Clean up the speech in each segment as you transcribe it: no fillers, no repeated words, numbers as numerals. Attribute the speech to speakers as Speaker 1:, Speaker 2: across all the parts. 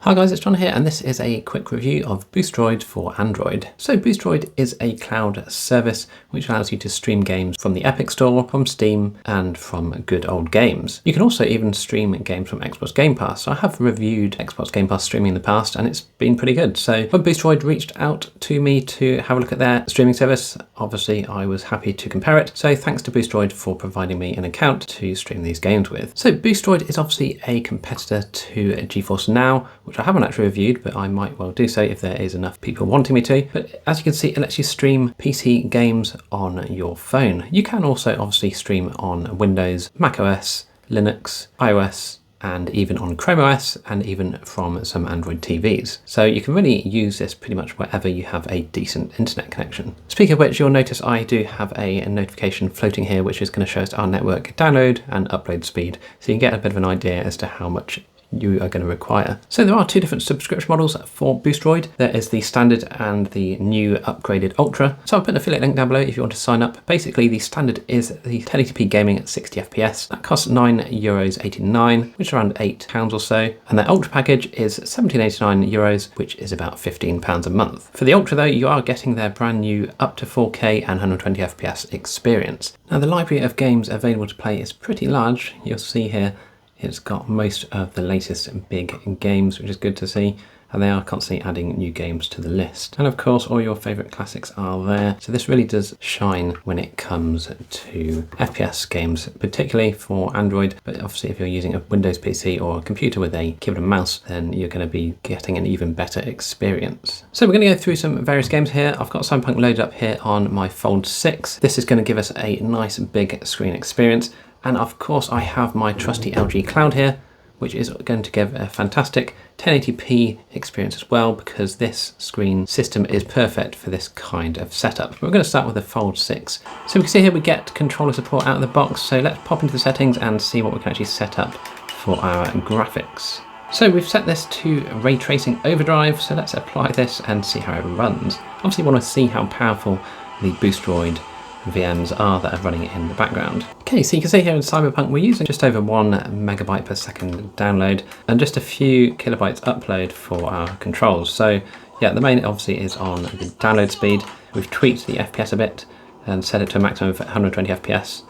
Speaker 1: Hi guys, it's John here, and this is a quick review of Boosteroid for Android. So Boosteroid is a cloud service which allows you to stream games from the Epic Store, from Steam, and from good old games. You can also even stream games from Xbox Game Pass. So I have reviewed Xbox Game Pass streaming in the past, and it's been pretty good. So when Boosteroid reached out to me to have a look at their streaming service, obviously I was happy to compare it. So thanks to Boosteroid for providing me an account to stream these games with. So Boosteroid is obviously a competitor to GeForce Now, which I haven't actually reviewed, but I might well do so if there is enough people wanting me to. But as you can see, it lets you stream PC games on your phone. You can also obviously stream on Windows, macOS, Linux, iOS, and even on ChromeOS, and even from some Android TVs. So you can really use this pretty much wherever you have a decent internet connection. Speaking of which, you'll notice I do have a notification floating here, which is going to show us our network download and upload speed. So you can get a bit of an idea as to how much you are going to require. So there are two different subscription models for Boosteroid. There is the standard and the new upgraded Ultra. So I'll put an affiliate link down below if you want to sign up. Basically, the standard is the 1080p gaming at 60 FPS. That costs €9.89, which is around £8 or so. And the Ultra package is €17.89, which is about £15 a month. For the Ultra though, you are getting their brand new up to 4K and 120 FPS experience. Now the library of games available to play is pretty large. You'll see here it's got most of the latest big games, which is good to see, and they are constantly adding new games to the list. And of course, all your favourite classics are there. So this really does shine when it comes to FPS games, particularly for Android. But obviously, if you're using a Windows PC or a computer with a keyboard and mouse, then you're going to be getting an even better experience. So we're going to go through some various games here. I've got Cyberpunk loaded up here on my Fold 6. This is going to give us a nice big screen experience. And of course I have my trusty LG Cloud here, which is going to give a fantastic 1080p experience as well, because this screen system is perfect for this kind of setup. We're going to start with the Fold 6. So we can see here we get controller support out of the box. So let's pop into the settings and see what we can actually set up for our graphics. So we've set this to ray tracing overdrive. So let's apply this and see how it runs. Obviously you want to see how powerful the Boosteroid VMs are that are running it in the background. Okay, so you can see here in Cyberpunk we're using just over 1 megabyte per second download and just a few kilobytes upload for our controls. So yeah, the main obviously is on the download speed. We've tweaked the FPS a bit and set it to a maximum of 120 FPS,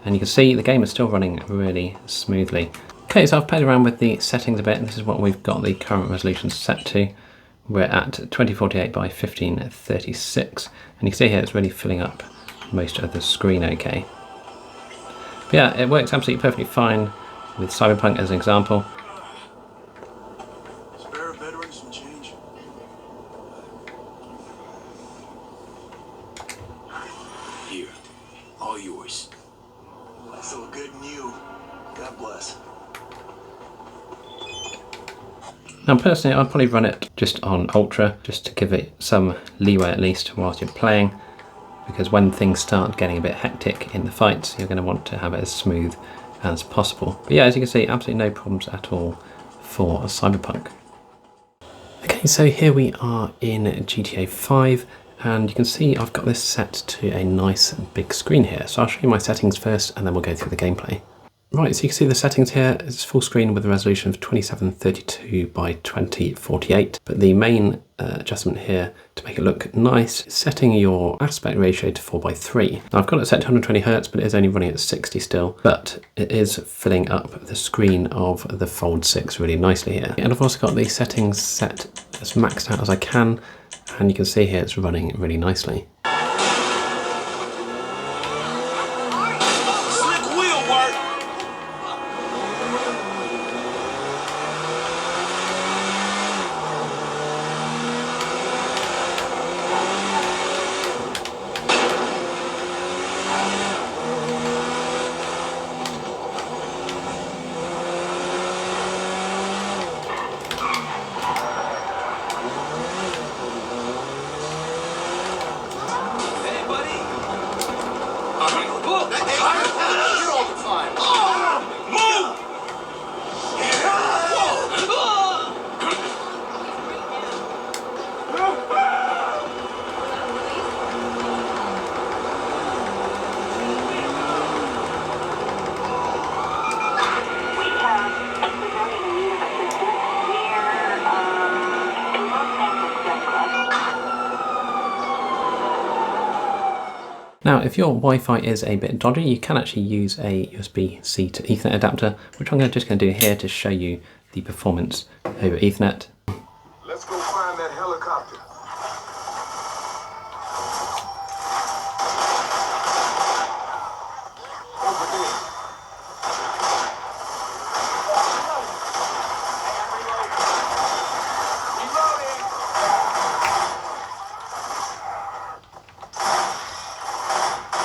Speaker 1: and you can see the game is still running really smoothly. Okay, so I've played around with the settings a bit, and this is what we've got the current resolution set to. We're at 2048 by 1536, and you can see here it's really filling up most of the screen okay. But yeah, it works absolutely perfectly fine with Cyberpunk as an example.
Speaker 2: Spare veterans some change. Here, all yours. That's so good and you. God bless.
Speaker 1: Now personally, I'd probably run it just on Ultra, just to give it some leeway at least whilst you're playing, because when things start getting a bit hectic in the fights, you're going to want to have it as smooth as possible. But yeah, as you can see, absolutely no problems at all for Cyberpunk. Okay, so here we are in GTA 5, and you can see I've got this set to a nice big screen here. So I'll show you my settings first, and then we'll go through the gameplay. Right, so you can see the settings here. It's full screen with a resolution of 2732 by 2048. But the main adjustment here to make it look nice is setting your aspect ratio to 4:3. Now I've got it set to 120 Hz, but it is only running at 60 still. But it is filling up the screen of the Fold 6 really nicely here. And I've also got the settings set as maxed out as I can. And you can see here it's running really nicely. Now, if your Wi-Fi is a bit dodgy, you can actually use a USB-C to Ethernet adapter, which I'm just going to do here to show you the performance over Ethernet.
Speaker 2: Let's go find that helicopter. Over there. Reloading.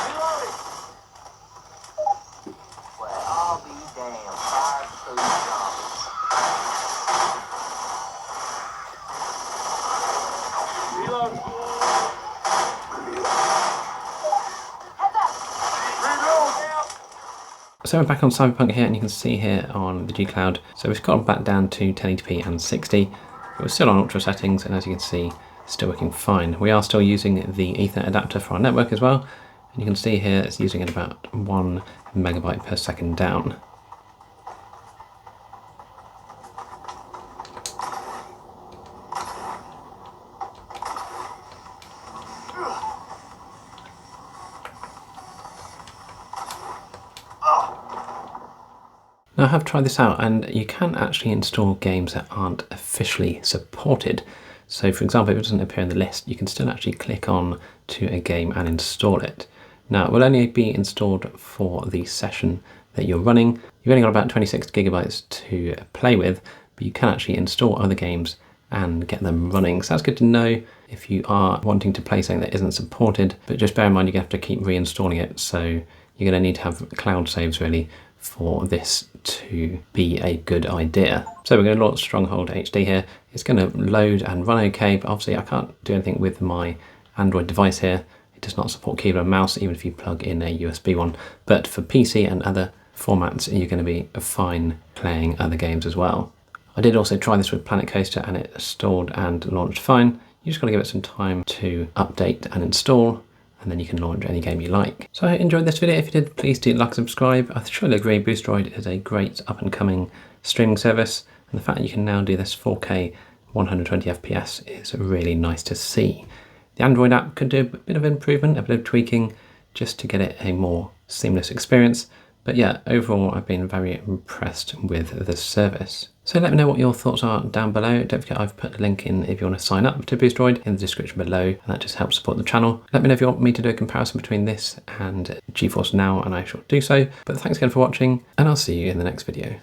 Speaker 2: Reloading.
Speaker 3: Well, I'll be damned. 5 food zombies.
Speaker 2: Reloading.
Speaker 1: So we're back on Cyberpunk here, and you can see here on the G Cloud, so we've got back down to 1080p and 60, but we're still on ultra settings, and as you can see, still working fine. We are still using the Ethernet adapter for our network as well, and you can see here it's using it about 1 megabyte per second down. Now I have tried this out, and you can actually install games that aren't officially supported. So for example, if it doesn't appear in the list, you can still actually click on to a game and install it. Now it will only be installed for the session that you're running. You've only got about 26 gigabytes to play with, but you can actually install other games and get them running. So that's good to know if you are wanting to play something that isn't supported, but just bear in mind you're going to have to keep reinstalling it. So you're going to need to have cloud saves really for this to be a good idea. So we're going to launch Stronghold HD here. It's going to load and run okay, but obviously I can't do anything with my Android device here. It does not support keyboard and mouse, even if you plug in a USB one. But for PC and other formats, you're going to be fine playing other games as well. I did also try this with Planet Coaster, and it installed and launched fine. You just got to give it some time to update and install, and then you can launch any game you like. So I enjoyed this video. If you did, please do like and subscribe. I surely agree Boosteroid is a great up and coming streaming service, and the fact that you can now do this 4K 120 FPS is really nice to see. The Android app could do a bit of improvement, a bit of tweaking, just to get it a more seamless experience. But yeah, overall I've been very impressed with the service. So let me know what your thoughts are down below. Don't forget I've put a link in if you want to sign up to Boosteroid in the description below, and that just helps support the channel. Let me know if you want me to do a comparison between this and GeForce Now, and I shall do so. But thanks again for watching, and I'll see you in the next video.